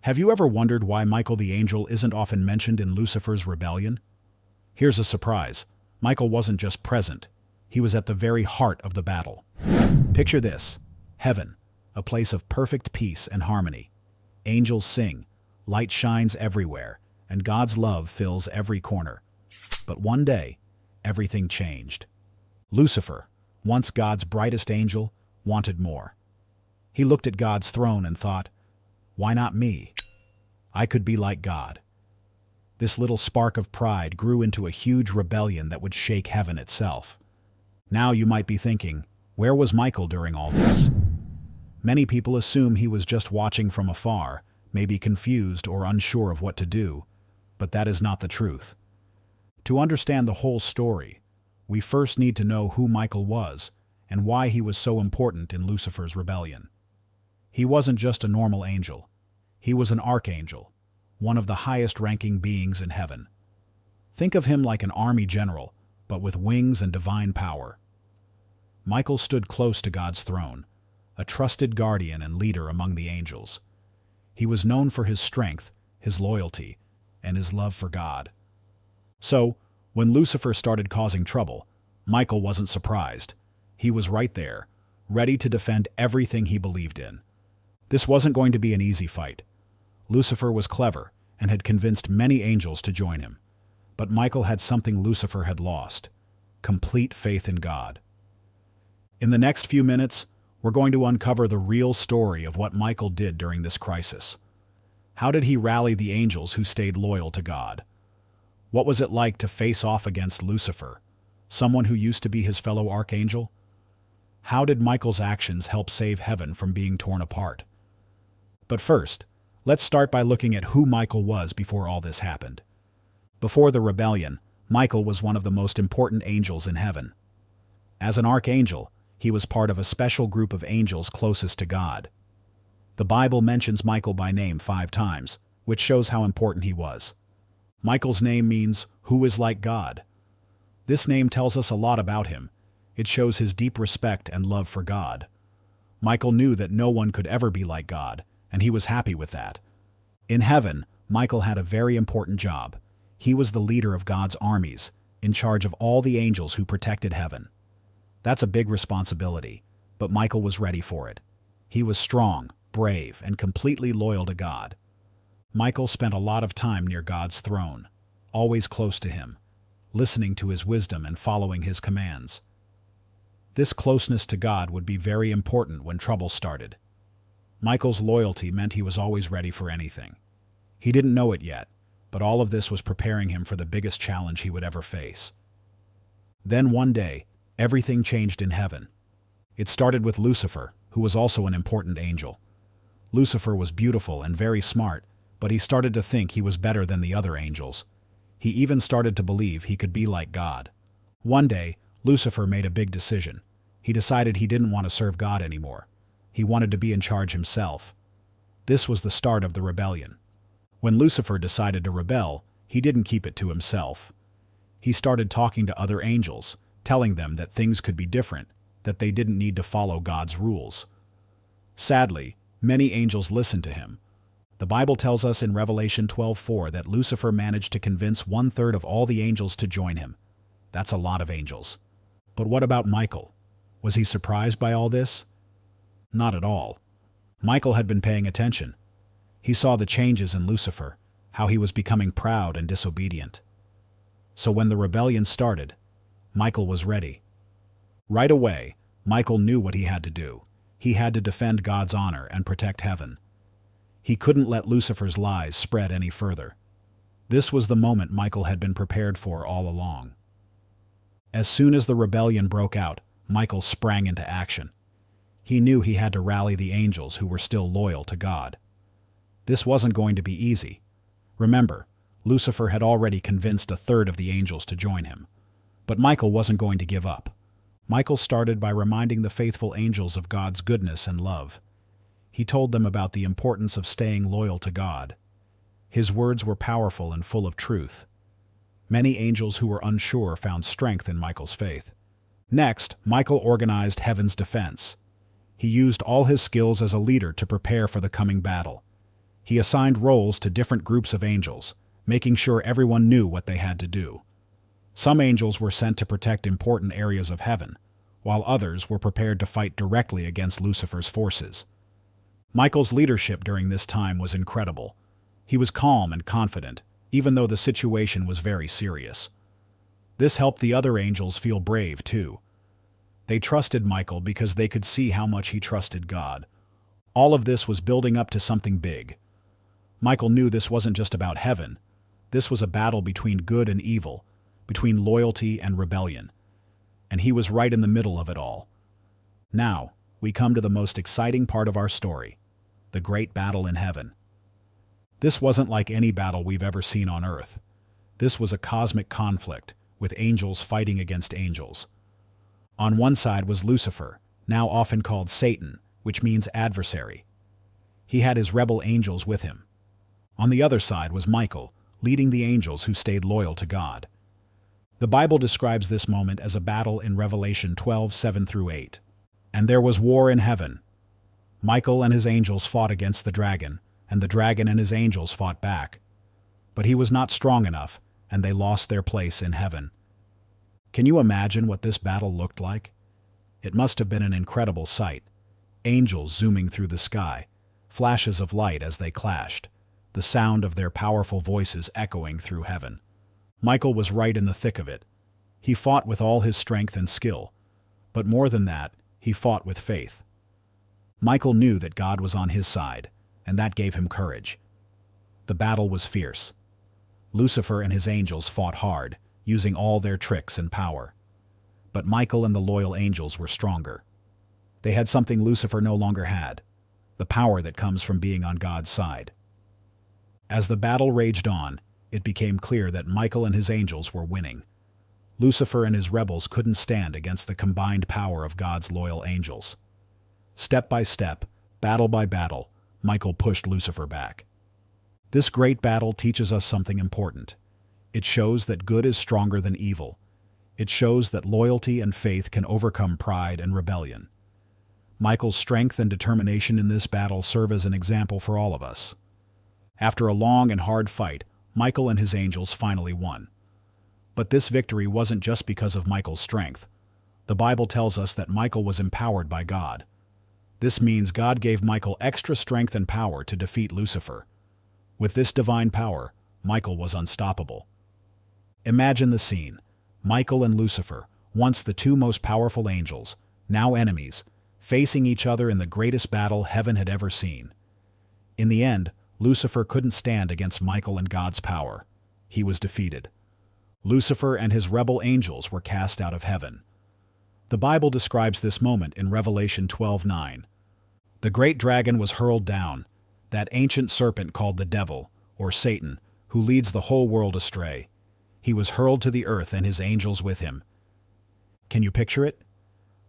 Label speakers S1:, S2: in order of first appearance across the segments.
S1: Have you ever wondered why Michael the angel isn't often mentioned in Lucifer's rebellion? Here's a surprise. Michael wasn't just present. He was at the very heart of the battle. Picture this: heaven, a place of perfect peace and harmony. Angels sing, light shines everywhere, and God's love fills every corner. But one day, everything changed. Lucifer, once God's brightest angel, wanted more. He looked at God's throne and thought, "Why not me? I could be like God." This little spark of pride grew into a huge rebellion that would shake heaven itself. Now you might be thinking, where was Michael during all this? Many people assume he was just watching from afar, maybe confused or unsure of what to do, but that is not the truth. To understand the whole story, we first need to know who Michael was and why he was so important in Lucifer's rebellion. He wasn't just a normal angel. He was an archangel, one of the highest-ranking beings in heaven. Think of him like an army general, but with wings and divine power. Michael stood close to God's throne, a trusted guardian and leader among the angels. He was known for his strength, his loyalty, and his love for God. So, when Lucifer started causing trouble, Michael wasn't surprised. He was right there, ready to defend everything he believed in. This wasn't going to be an easy fight. Lucifer was clever and had convinced many angels to join him. But Michael had something Lucifer had lost: complete faith in God. In the next few minutes, we're going to uncover the real story of what Michael did during this crisis. How did he rally the angels who stayed loyal to God? What was it like to face off against Lucifer, someone who used to be his fellow archangel? How did Michael's actions help save heaven from being torn apart? But first, let's start by looking at who Michael was before all this happened. Before the rebellion, Michael was one of the most important angels in heaven. As an archangel, he was part of a special group of angels closest to God. The Bible mentions Michael by name 5 times, which shows how important he was. Michael's name means, "who is like God." This name tells us a lot about him. It shows his deep respect and love for God. Michael knew that no one could ever be like God, and he was happy with that. In heaven, Michael had a very important job. He was the leader of God's armies, in charge of all the angels who protected heaven. That's a big responsibility, but Michael was ready for it. He was strong, brave, and completely loyal to God. Michael spent a lot of time near God's throne, always close to him, listening to his wisdom and following his commands. This closeness to God would be very important when trouble started. Michael's loyalty meant he was always ready for anything. He didn't know it yet, but all of this was preparing him for the biggest challenge he would ever face. Then one day, everything changed in heaven. It started with Lucifer, who was also an important angel. Lucifer was beautiful and very smart, but he started to think he was better than the other angels. He even started to believe he could be like God. One day, Lucifer made a big decision. He decided he didn't want to serve God anymore. He wanted to be in charge himself. This was the start of the rebellion. When Lucifer decided to rebel, he didn't keep it to himself. He started talking to other angels, telling them that things could be different, that they didn't need to follow God's rules. Sadly, many angels listened to him. The Bible tells us in Revelation 12:4 that Lucifer managed to convince 1/3 of all the angels to join him. That's a lot of angels. But what about Michael? Was he surprised by all this? Not at all. Michael had been paying attention. He saw the changes in Lucifer, how he was becoming proud and disobedient. So when the rebellion started, Michael was ready. Right away, Michael knew what he had to do. He had to defend God's honor and protect heaven. He couldn't let Lucifer's lies spread any further. This was the moment Michael had been prepared for all along. As soon as the rebellion broke out, Michael sprang into action. He knew he had to rally the angels who were still loyal to God. This wasn't going to be easy. Remember, Lucifer had already convinced 1/3 of the angels to join him. But Michael wasn't going to give up. Michael started by reminding the faithful angels of God's goodness and love. He told them about the importance of staying loyal to God. His words were powerful and full of truth. Many angels who were unsure found strength in Michael's faith. Next, Michael organized heaven's defense. He used all his skills as a leader to prepare for the coming battle. He assigned roles to different groups of angels, making sure everyone knew what they had to do. Some angels were sent to protect important areas of heaven, while others were prepared to fight directly against Lucifer's forces. Michael's leadership during this time was incredible. He was calm and confident, even though the situation was very serious. This helped the other angels feel brave, too. They trusted Michael because they could see how much he trusted God. All of this was building up to something big. Michael knew this wasn't just about heaven. This was a battle between good and evil, between loyalty and rebellion. And he was right in the middle of it all. Now, we come to the most exciting part of our story, the great battle in heaven. This wasn't like any battle we've ever seen on earth. This was a cosmic conflict, with angels fighting against angels. On one side was Lucifer, now often called Satan, which means adversary. He had his rebel angels with him. On the other side was Michael, leading the angels who stayed loyal to God. The Bible describes this moment as a battle in Revelation 12:7-8. And there was war in heaven. Michael and his angels fought against the dragon, and the dragon and his angels fought back. But he was not strong enough, and they lost their place in heaven. Can you imagine what this battle looked like? It must have been an incredible sight. Angels zooming through the sky, flashes of light as they clashed, the sound of their powerful voices echoing through heaven. Michael was right in the thick of it. He fought with all his strength and skill, but more than that, he fought with faith. Michael knew that God was on his side, and that gave him courage. The battle was fierce. Lucifer and his angels fought hard, using all their tricks and power. But Michael and the loyal angels were stronger. They had something Lucifer no longer had, the power that comes from being on God's side. As the battle raged on, it became clear that Michael and his angels were winning. Lucifer and his rebels couldn't stand against the combined power of God's loyal angels. Step by step, battle by battle, Michael pushed Lucifer back. This great battle teaches us something important. It shows that good is stronger than evil. It shows that loyalty and faith can overcome pride and rebellion. Michael's strength and determination in this battle serve as an example for all of us. After a long and hard fight, Michael and his angels finally won. But this victory wasn't just because of Michael's strength. The Bible tells us that Michael was empowered by God. This means God gave Michael extra strength and power to defeat Lucifer. With this divine power, Michael was unstoppable. Imagine the scene. Michael and Lucifer, once the two most powerful angels, now enemies, facing each other in the greatest battle heaven had ever seen. In the end, Lucifer couldn't stand against Michael and God's power. He was defeated. Lucifer and his rebel angels were cast out of heaven. The Bible describes this moment in Revelation 12:9. The great dragon was hurled down, that ancient serpent called the devil, or Satan, who leads the whole world astray. He was hurled to the earth and his angels with him. Can you picture it?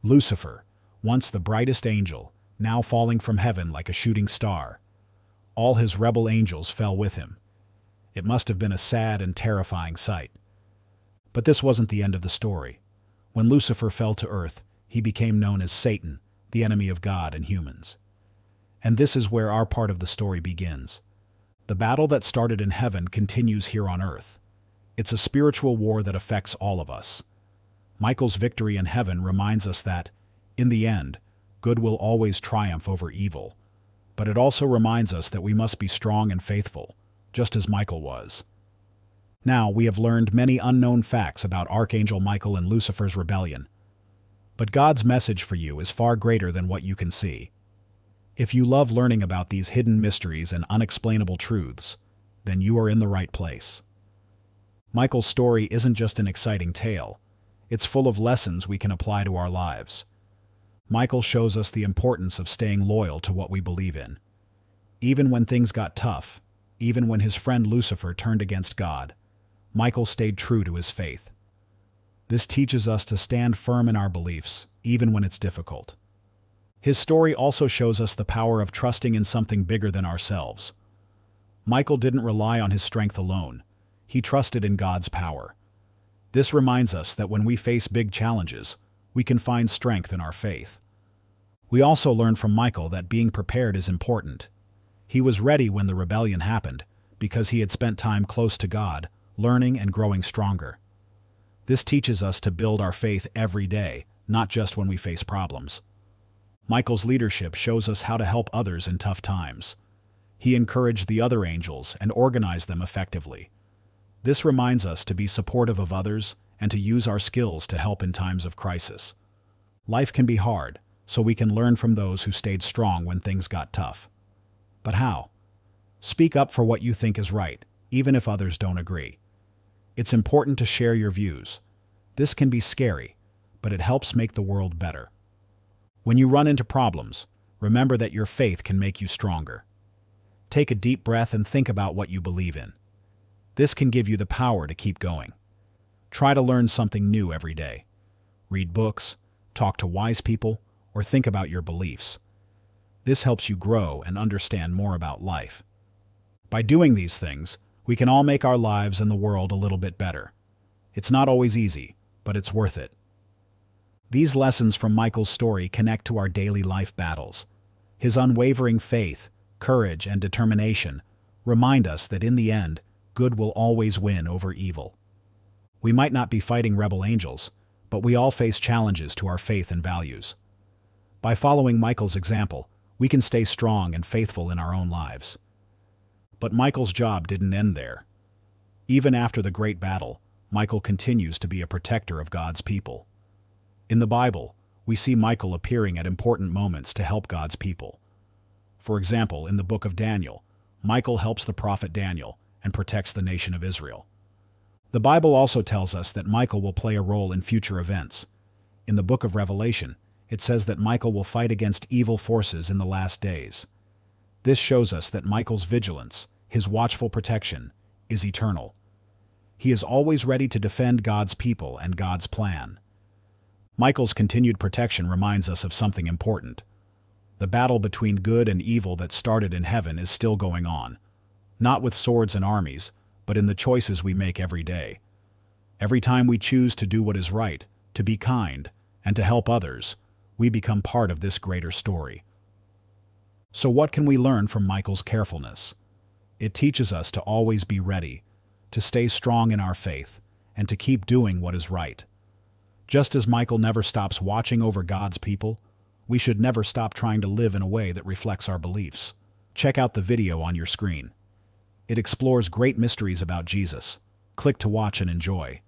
S1: Lucifer, once the brightest angel, now falling from heaven like a shooting star. All his rebel angels fell with him. It must have been a sad and terrifying sight. But this wasn't the end of the story. When Lucifer fell to earth, he became known as Satan, the enemy of God and humans. And this is where our part of the story begins. The battle that started in heaven continues here on earth. It's a spiritual war that affects all of us. Michael's victory in heaven reminds us that, in the end, good will always triumph over evil. But it also reminds us that we must be strong and faithful, just as Michael was. Now, we have learned many unknown facts about Archangel Michael and Lucifer's rebellion. But God's message for you is far greater than what you can see. If you love learning about these hidden mysteries and unexplainable truths, then you are in the right place. Michael's story isn't just an exciting tale. It's full of lessons we can apply to our lives. Michael shows us the importance of staying loyal to what we believe in. Even when things got tough, even when his friend Lucifer turned against God, Michael stayed true to his faith. This teaches us to stand firm in our beliefs, even when it's difficult. His story also shows us the power of trusting in something bigger than ourselves. Michael didn't rely on his strength alone. He trusted in God's power. This reminds us that when we face big challenges, we can find strength in our faith. We also learn from Michael that being prepared is important. He was ready when the rebellion happened because he had spent time close to God, learning and growing stronger. This teaches us to build our faith every day, not just when we face problems. Michael's leadership shows us how to help others in tough times. He encouraged the other angels and organized them effectively. This reminds us to be supportive of others and to use our skills to help in times of crisis. Life can be hard, so we can learn from those who stayed strong when things got tough. But how? Speak up for what you think is right, even if others don't agree. It's important to share your views. This can be scary, but it helps make the world better. When you run into problems, remember that your faith can make you stronger. Take a deep breath and think about what you believe in. This can give you the power to keep going. Try to learn something new every day. Read books, talk to wise people, or think about your beliefs. This helps you grow and understand more about life. By doing these things, we can all make our lives and the world a little bit better. It's not always easy, but it's worth it. These lessons from Michael's story connect to our daily life battles. His unwavering faith, courage, and determination remind us that in the end, good will always win over evil. We might not be fighting rebel angels, but we all face challenges to our faith and values. By following Michael's example, we can stay strong and faithful in our own lives. But Michael's job didn't end there. Even after the great battle, Michael continues to be a protector of God's people. In the Bible, we see Michael appearing at important moments to help God's people. For example, in the book of Daniel, Michael helps the prophet Daniel and protects the nation of Israel. The Bible also tells us that Michael will play a role in future events. In the book of Revelation, it says that Michael will fight against evil forces in the last days. This shows us that Michael's vigilance, his watchful protection, is eternal. He is always ready to defend God's people and God's plan. Michael's continued protection reminds us of something important. The battle between good and evil that started in heaven is still going on, not with swords and armies, but in the choices we make every day. Every time we choose to do what is right, to be kind, and to help others, we become part of this greater story. So what can we learn from Michael's carefulness? It teaches us to always be ready, to stay strong in our faith, and to keep doing what is right. Just as Michael never stops watching over God's people, we should never stop trying to live in a way that reflects our beliefs. Check out the video on your screen. It explores great mysteries about Jesus. Click to watch and enjoy.